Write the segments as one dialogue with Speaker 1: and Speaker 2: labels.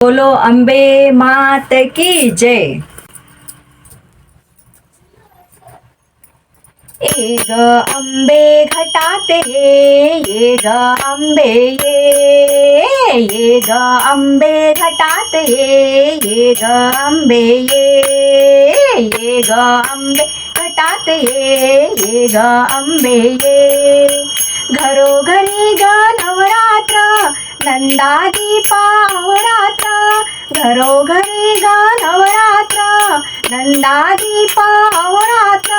Speaker 1: बोलो अंबे मात की जय. ये ग अंबे घटात ये ग अंबे ये ग अंबे घटात ये ग अंबे ये ग अंबे घटात ये ग अंबे घरोघरी ग नवरात्र नंदा दीपा अहोरात्र घरोघरी ग नवरात्र नंदा दीपा अहोरात्र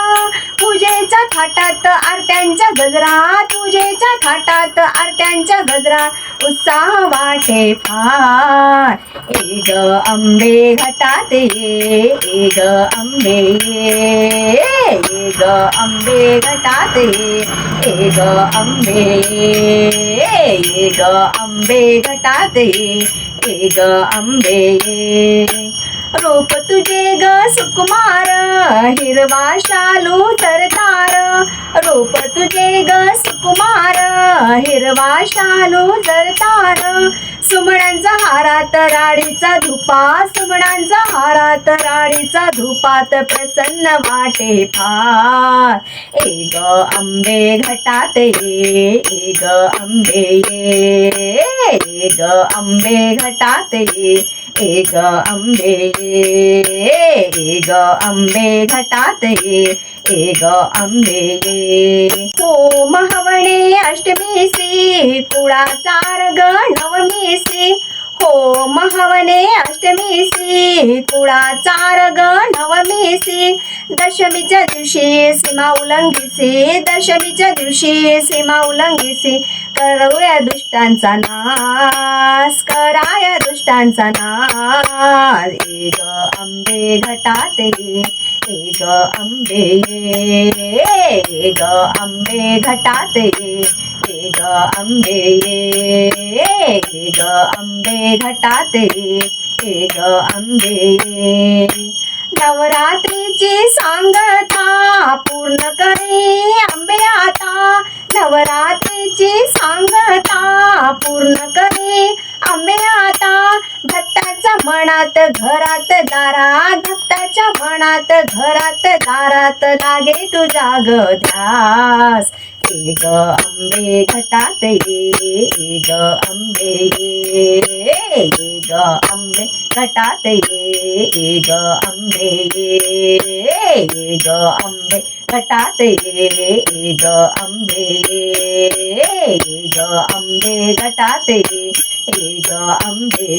Speaker 1: पूजेच्या थाटात आरत्यांच्या गजरा पूजेच्या थाटात आरत्यांच्या गजरा उत्साह वाटे फार ए ग अंबे घटात ये ग अंबे ये ग अंबे घटात ये ग अंबे ये ग अंबे घटात ये ग अंबे रूप तुझे ग सुकुमार हिरवा शालू तरतार रूप तुझे ग सुकुमार हिरवा शालू तरतार सुमणांचा हारात राडीचा धुपा सुमणांचा हारात राडीचा धुपात प्रसन्न वाटे फार ए ग अंबे घटात ये ग अंबे ये ग अंबे घटात ये ग अंबे ये ग अंबे घटात ये ग अंबे हो महवणे अष्टमीसी कुळाचार ग नवमीसी हो महवने अष्टमीसी कुळाचार ग नवमीसी दशमीच्या दिवशी सीमा उल्लंघिसी दशमीच्या दिवशी सीमा उल्लंघिसी करूया दुष्टांचा नाश कराया दुष्टांचा नाश ए ग अंबे घटात ये ग अंबे ये ग अंबे घटात ये ग अंबे ये ग अंबे घटात ये ग अंबे नवरात्रीची सांगता पूर्ण करे अंबे आता नवरात्रीची सांगता पूर्ण करे अंबे आता भक्ताच्या मनात घरात दारात भक्ताच्या मनात घरात दारात लागे तुझा ग ध्यास ए ग अंबे घटात ये ग अंबे ये ग अंबे घटात ये ग अंबे ये ग अंबे घटात ये ग अंबे ये ग अंबे घटात ये ग अंबे.